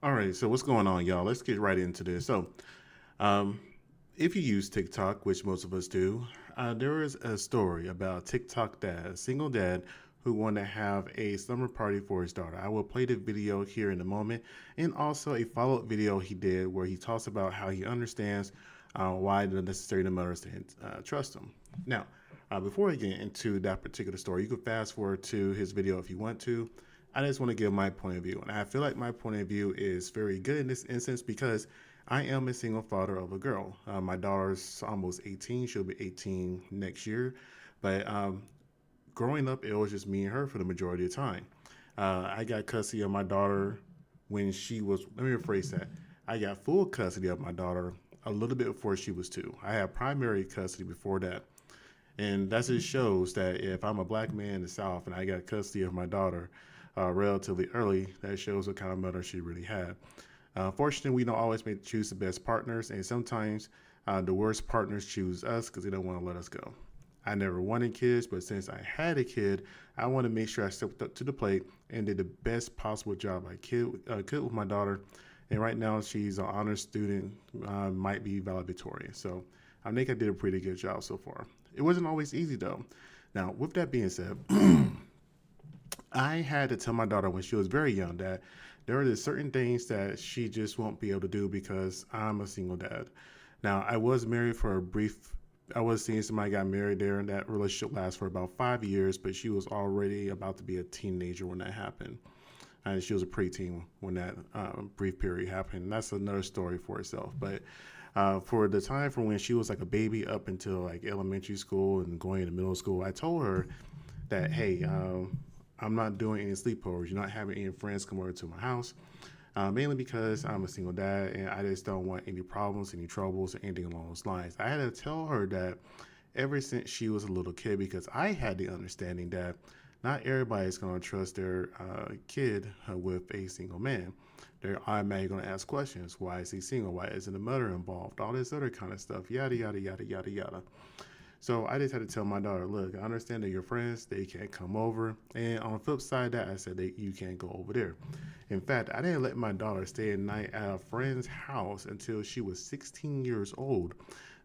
All right, so what's going on, y'all? Let's get right into this. Um, if you use TikTok, which most of us do, there is a story about TikTok dad, a single dad who wanted to have a slumber party for his daughter. I will play the video here in a moment, and also a follow-up video he did where he talks about how he understands why the necessary mothers didn't trust him. Now, before I get into that particular story, you can fast forward to his video if you want to. I just want to give my point of view. And I feel like my point of view is very good in this instance because I am a single father of a girl. My daughter's almost 18. She'll be 18 next year. But growing up, it was just me and her for the majority of the time. I got custody of my daughter when she was, let me rephrase that. I got full custody of my daughter a little bit before she was 2. I had primary custody before that. And that just shows that if I'm a black man in the South and I got custody of my daughter relatively early, that shows what kind of mother she really had. Fortunately, we don't always make choose the best partners, and sometimes the worst partners choose us because they don't want to let us go. I never wanted kids, but since I had a kid, I want to make sure I stepped up to the plate and did the best possible job I could with my daughter. And right now, she's an honor student, might be valedictorian. So I think I did a pretty good job so far. It wasn't always easy though. Now, with that being said, I had to tell my daughter when she was very young that there are certain things that she just won't be able to do because I'm a single dad. Now, I was married for a brief. I was seeing somebody got married there, and that relationship lasted for about 5 years. But she was already about to be a teenager when that happened, and she was a preteen when that brief period happened. That's another story for itself. But for the time from when she was like a baby up until like elementary school and going into middle school, I told her that, hey, I'm not doing any sleepovers. You're not having any friends come over to my house. Mainly because I'm a single dad and I just don't want any problems, any troubles, or anything along those lines. I had to tell her that ever since she was a little kid because I had the understanding that not everybody's going to trust their kid with a single man. They're automatically going to ask questions. Why is he single? Why isn't a mother involved? All this other kind of stuff. Yada, yada, yada, yada, yada. So I just had to tell my daughter, look, I understand that your friends, they can't come over. And on the flip side of that, I said that you can't go over there. In fact, I didn't let my daughter stay at night at a friend's house until she was 16 years old.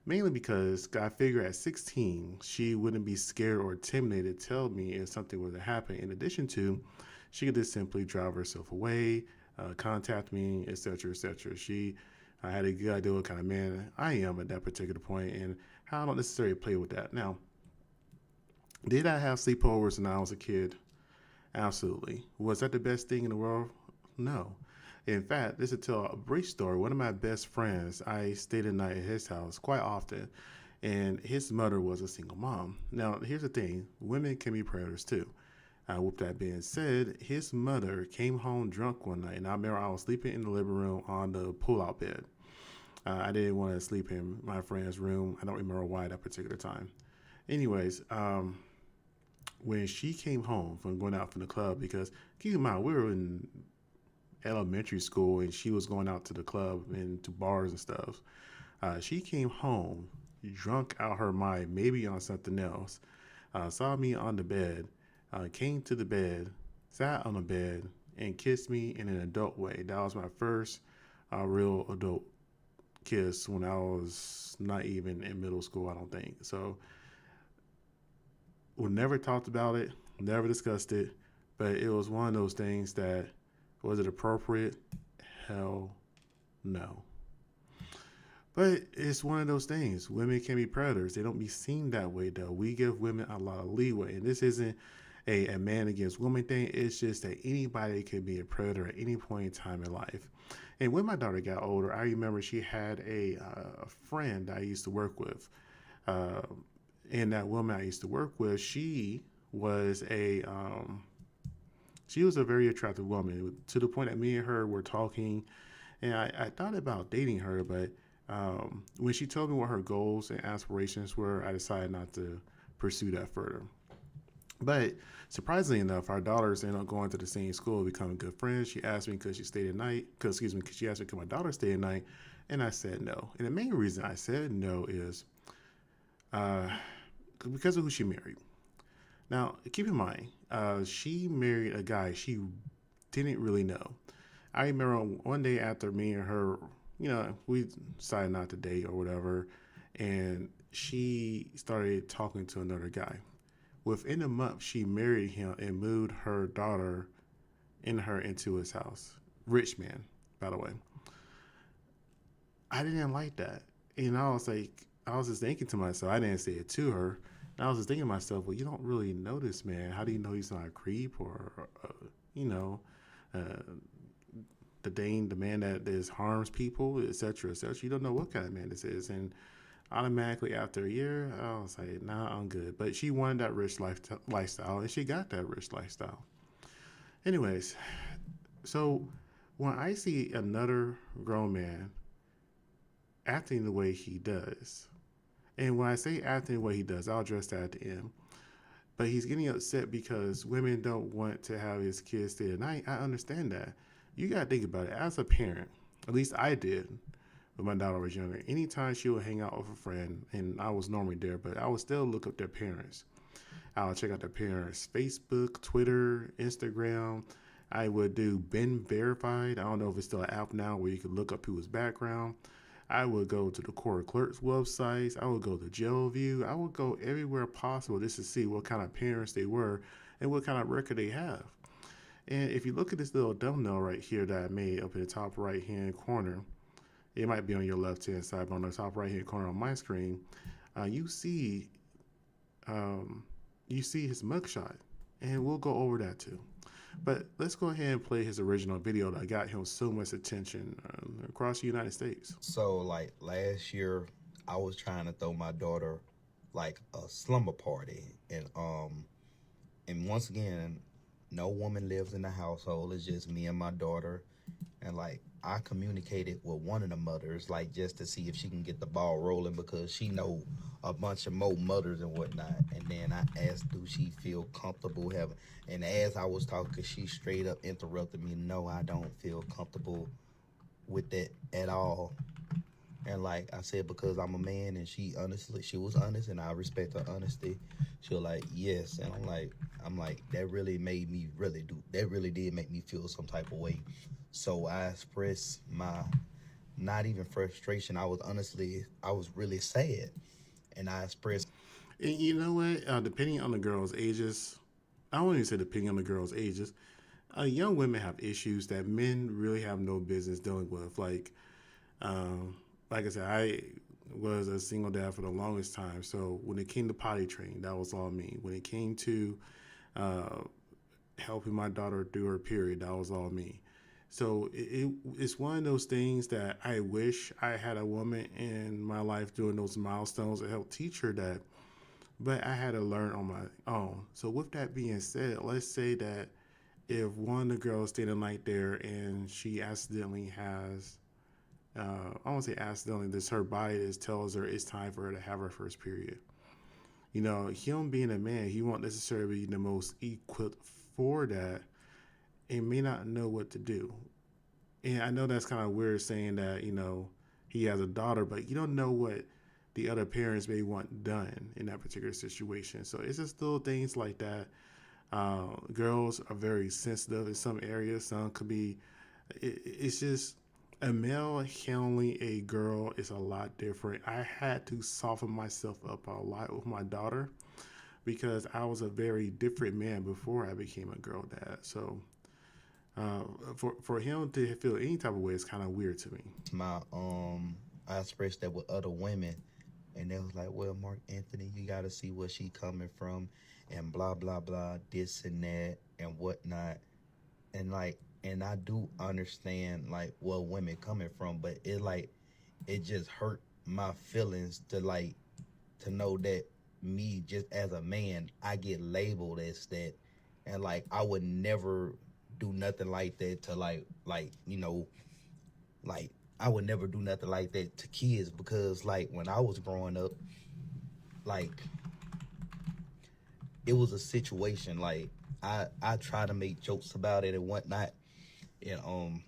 Mainly because I figured at 16, she wouldn't be scared or intimidated to tell me if something were to happen. In addition to, she could just simply drive herself away, contact me, etc., etc. I had a good idea what kind of man I am at that particular point, and how I don't necessarily play with that. Now, did I have sleepovers when I was a kid? Absolutely. Was that the best thing in the world? No. In fact, this is to tell a brief story. One of my best friends, I stayed a night at his house quite often, and his mother was a single mom. Now, here's the thing: women can be predators too. With that being said, his mother came home drunk one night, and I remember I was sleeping in the living room on the pull-out bed. I didn't want to sleep in my friend's room. I don't remember why that particular time. Anyways, when she came home from going out from the club, because keep in mind we were in elementary school and she was going out to the club and to bars and stuff. She came home drunk out her mind, maybe on something else. Saw me on the bed, came to the bed, sat on the bed, and kissed me in an adult way. That was my first real adult kiss when I was not even in middle school, I don't think. So we never talked about it, never discussed it, but it was one of those things that was it appropriate? Hell no. But it's one of those things. Women can be predators. They don't be seen that way though. We give women a lot of leeway. And this isn't a man against woman thing. It's just that anybody can be a predator at any point in time in life. And when my daughter got older, I remember she had a friend I used to work with. Uh, and that woman I used to work with, was a she was a very attractive woman to the point that me and her were talking, and I thought about dating her, but when she told me what her goals and aspirations were, I decided not to pursue that further. But surprisingly enough, our daughters ended up going to the same school, becoming good friends. She asked me because she stayed at night, because excuse me, 'cause she asked me could my daughter stay at night, and I said no. And the main reason I said no is uh, because of who she married. Now, keep in mind, she married a guy she didn't really know. I remember one day after me and her, we decided not to date or whatever, and she started talking to another guy. Within a month, she married him and moved her daughter and her into his house. Rich man, by the way. I didn't like that. And I was like, I was just thinking to myself, I didn't say it to her. And I was just thinking to myself, well, you don't really know this man. How do you know he's not a creep or, you know, uh, the man that is harms people, etc., etc. You don't know what kind of man this is. And automatically after a year, I was like, nah, I'm good. But she wanted that lifestyle, and she got that rich lifestyle. Anyways, so when I see another grown man acting the way he does, and when I say acting the way he does, I'll address that at the end. But he's getting upset because women don't want to have his kids stay the night. I understand that. You got to think about it. As a parent, at least I did when my daughter was younger. Anytime she would hang out with a friend, and I was normally there, but I would still look up their parents. I would check out their parents' Facebook, Twitter, Instagram. I would do Ben Verified. I don't know if it's still an app now where you can look up people's background. I would go to the court clerk's websites. I would go to jail view. I would go everywhere possible just to see what kind of parents they were and what kind of record they have. And if you look at this little thumbnail right here that I made up in the top right hand corner, it might be on your left hand side, but on the top right hand corner on my screen, you see his mugshot, and we'll go over that too. But let's go ahead and play his original video that got him so much attention across the United States. So, like, last year, I was trying to throw my daughter, like, a slumber party. And once again, no woman lives in the household. It's just me and my daughter. And, like, I communicated with one of the mothers, like, just to see if she can get the ball rolling because she know a bunch of more mothers and whatnot. And then I asked, do she feel comfortable having... And as I was talking, she straight up interrupted me. No, I don't feel comfortable with that at all. And like I said, because I'm a man, and she was honest, and I respect her honesty. She was like, yes. And I'm like, that really did make me feel some type of way. So I expressed my, not even frustration. I was really sad. And I expressed. And you know what? Depending on the girls' ages, I won't even say depending on the girls' ages, young women have issues that men really have no business dealing with. Like I said, I was a single dad for the longest time. So when it came to potty training, that was all me. When it came to helping my daughter through her period, that was all me. So it's one of those things that I wish I had a woman in my life doing those milestones to help teach her that. But I had to learn on my own. So with that being said, let's say that if one of the girls stayed the night there and she accidentally has, I won't say accidentally, this her body just tells her it's time for her to have her first period. You know, him being a man, he won't necessarily be the most equipped for that and may not know what to do. And I know that's kind of weird saying that, he has a daughter, but you don't know what the other parents may want done in that particular situation. So it's just little things like that. Girls are very sensitive in some areas. Some could be, it's just a male handling a girl is a lot different. I had to soften myself up a lot with my daughter because I was a very different man before I became a girl dad. So for him to feel any type of way is kind of weird to me. I expressed that with other women. And they was like, well, Mark Anthony, you got to see where she coming from and blah, blah, blah, this and that and whatnot. And I do understand, like, where women coming from, but it just hurt my feelings to know that me, just as a man, I get labeled as that. And, like, I would never do nothing like that to, I would never do nothing like that to kids because, like, when I was growing up, like, it was a situation, like, I try to make jokes about it and whatnot, and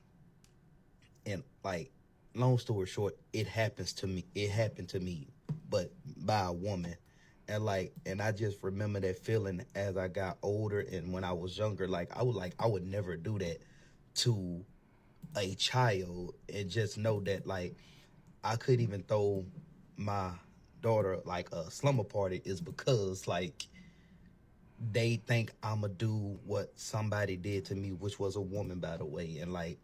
like, long story short, it happened to me, but by a woman, and I just remember that feeling as I got older and when I was younger, I would never do that to a child, and just know that like I could even throw my daughter like a slumber party is because like they think I'ma do what somebody did to me, which was a woman, by the way, and like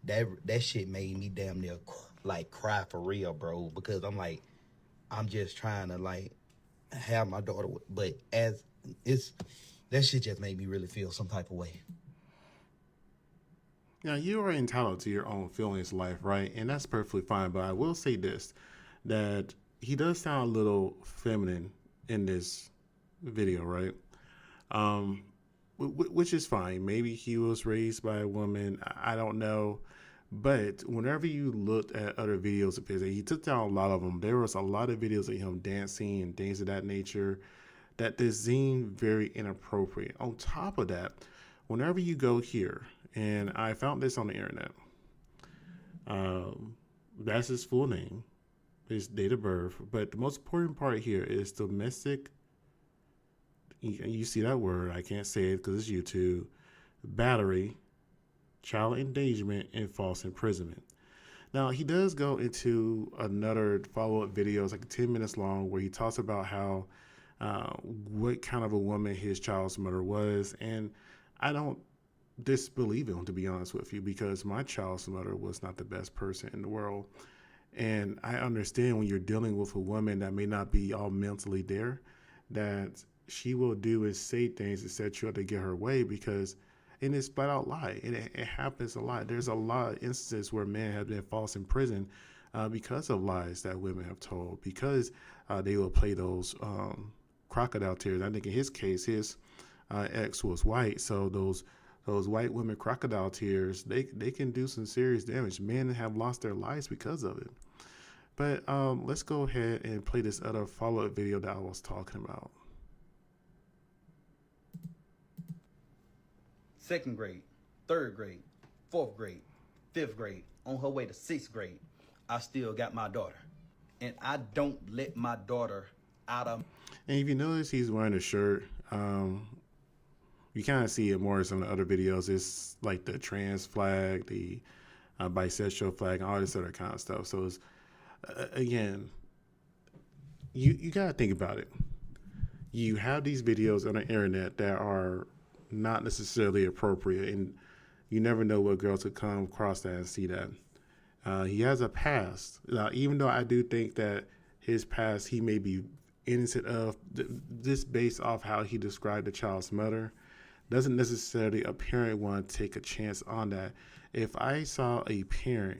that shit made me damn near like cry for real, bro. Because I'm like, I'm just trying to like have my daughter, but as it's that shit just made me really feel some type of way. Now, you are entitled to your own feelings in life, right? And that's perfectly fine. But I will say this, that he does sound a little feminine in this video, right? Um, which is fine. Maybe he was raised by a woman. I don't know. But whenever you looked at other videos of his, he took down a lot of them. There was a lot of videos of him dancing and things of that nature that they seemed very inappropriate. On top of that, whenever you go here, and I found this on the internet, um, that's his full name, his date of birth. But the most important part here is domestic. You see that word? I can't say it because it's YouTube. Battery, child endangerment, and false imprisonment. Now, he does go into another follow up video, it's like 10 minutes long, where he talks about how what kind of a woman his child's mother was. And I don't disbelieve him, to be honest with you, because my child's mother was not the best person in the world. And I understand when you're dealing with a woman that may not be all mentally there, that she will do and say things to set you up to get her way because and it's flat out lie. And it happens a lot. There's a lot of instances where men have been false in prison because of lies that women have told, because they will play those crocodile tears. I think in his case, his ex was white, so those white women crocodile tears, they can do some serious damage. Men have lost their lives because of it. But let's go ahead and play this other follow-up video that I was talking about. Second grade, third grade, fourth grade, fifth grade, on her way to sixth grade, I still got my daughter. And I don't let my daughter out of. And if you notice, he's wearing a shirt. You kind of see it more in some of the other videos. It's like the trans flag, the bisexual flag, and all this other kind of stuff. So it's, again, you got to think about it. You have these videos on the internet that are not necessarily appropriate, and you never know what girls could come across that and see that. He has a past. Now, even though I do think that his past, he may be innocent of, this based off how he described the child's mother, doesn't necessarily a parent want to take a chance on that. If I saw a parent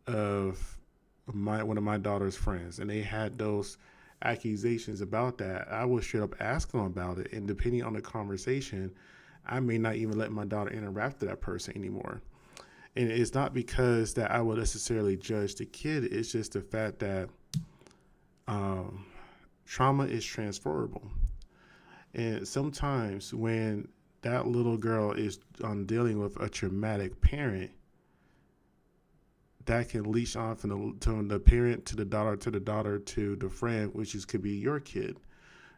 of one of my daughter's friends and they had those accusations about that, I would straight up ask them about it. And depending on the conversation, I may not even let my daughter interact with that person anymore. And it's not because that I would necessarily judge the kid. It's just the fact that trauma is transferable. And sometimes when that little girl is dealing with a traumatic parent, that can leash on from the parent to the daughter to the friend, could be your kid.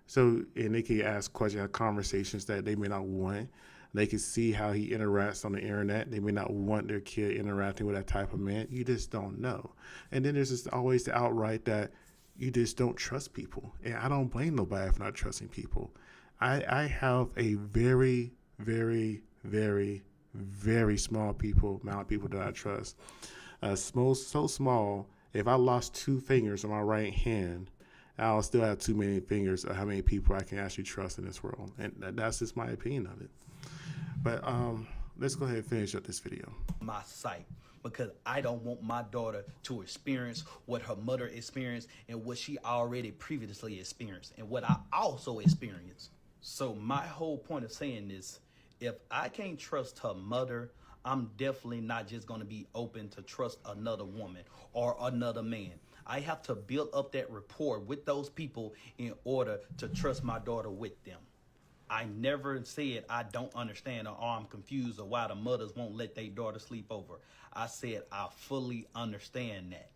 So, and they can ask questions, have conversations that they may not want. They can see how he interacts on the internet. They may not want their kid interacting with that type of man. You just don't know. And then there's just always the outright that you just don't trust people. And I don't blame nobody for not trusting people. I have a very, very, very, very small amount of people that I trust. So small, if I lost 2 fingers on my right hand, I'll still have too many fingers of how many people I can actually trust in this world. And that's just my opinion of it. But let's go ahead and finish up this video. My sight, because I don't want my daughter to experience what her mother experienced and what she already previously experienced and what I also experienced. So my whole point of saying this, if I can't trust her mother, I'm definitely not just going to be open to trust another woman or another man. I have to build up that rapport with those people in order to trust my daughter with them. I never said I don't understand or I'm confused or why the mothers won't let their daughter sleep over. I said I fully understand that.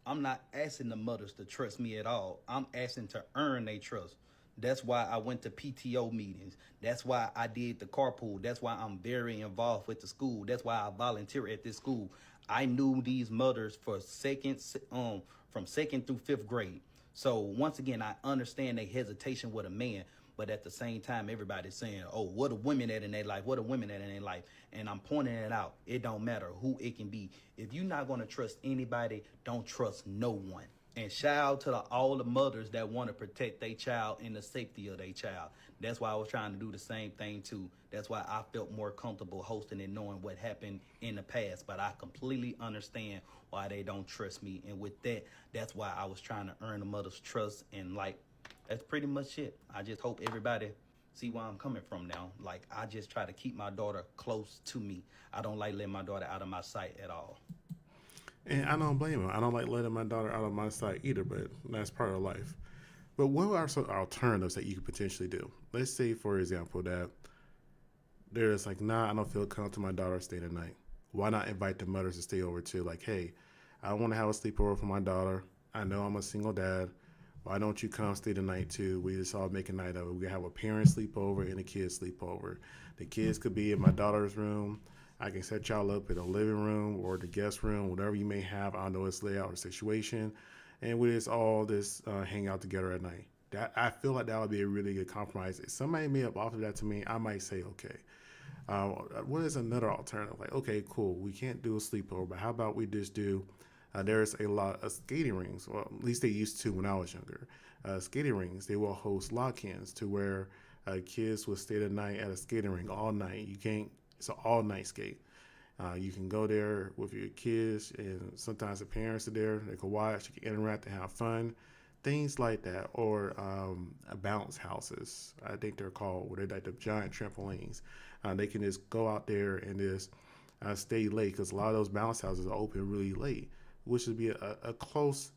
I'm not asking the mothers to trust me at all. I'm asking to earn their trust. That's why I went to PTO meetings. That's why I did the carpool. That's why I'm very involved with the school. That's why I volunteer at this school. I knew these mothers for from second through fifth grade. So once again, I understand their hesitation with a man, but at the same time, everybody's saying, "Oh, what are women at in their life? What are women at in their life?" And I'm pointing it out. It don't matter who it can be. If you're not gonna trust anybody, don't trust no one. And shout out to all the mothers that want to protect their child and the safety of their child. That's why I was trying to do the same thing too. That's why I felt more comfortable hosting and knowing what happened in the past. But I completely understand why they don't trust me. And with that, that's why I was trying to earn the mother's trust. And like, that's pretty much it. I just hope everybody see where I'm coming from now. Like, I just try to keep my daughter close to me. I don't like letting my daughter out of my sight at all. And I don't blame him. I don't like letting my daughter out of my sight either, but that's part of life. But what are some alternatives that you could potentially do? Let's say, for example, that there's like, nah, I don't feel comfortable my daughter staying the night. Why not invite the mothers to stay over too? Like, hey, I want to have a sleepover for my daughter. I know I'm a single dad. Why don't you come stay the night too? We just all make a night of it. We can have a parent sleepover and a kid sleepover. The kids could be in my daughter's room. I can set y'all up in the living room or the guest room, whatever you may have. I know it's layout or situation, and we just all hang out together at night. That I feel like that would be a really good compromise. If somebody may have offered that to me, I might say okay. What is another alternative? Like, okay, cool, we can't do a sleepover, but how about we just do? There's a lot of skating rings. Well, at least they used to when I was younger. Skating rings. They will host lock-ins to where kids will stay the night at a skating ring all night. You can't. It's an all-night skate. You can go there with your kids, and sometimes the parents are there. They can watch, you can interact and have fun, things like that. Or bounce houses, I think they're called, where they're like the giant trampolines. They can just go out there and just stay late because a lot of those bounce houses are open really late, which would be a close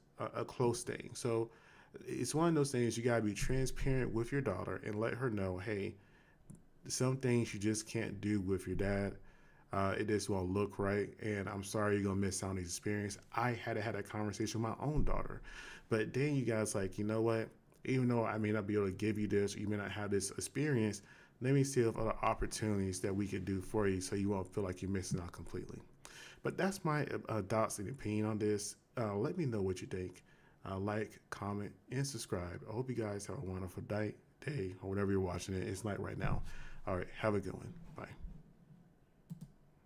thing. So it's one of those things you gotta be transparent with your daughter and let her know, hey, some things you just can't do with your dad. It just won't look right, and I'm sorry you're gonna miss out on the experience. I had to have that conversation with my own daughter, but then you guys like, you know what? Even though I may not be able to give you this, or you may not have this experience, let me see if other opportunities that we could do for you, so you won't feel like you're missing out completely. But that's my thoughts and opinion on this. Let me know what you think. Like, comment, and subscribe. I hope you guys have a wonderful day, or whatever you're watching it. It's night right now. All right, have a good one. Bye.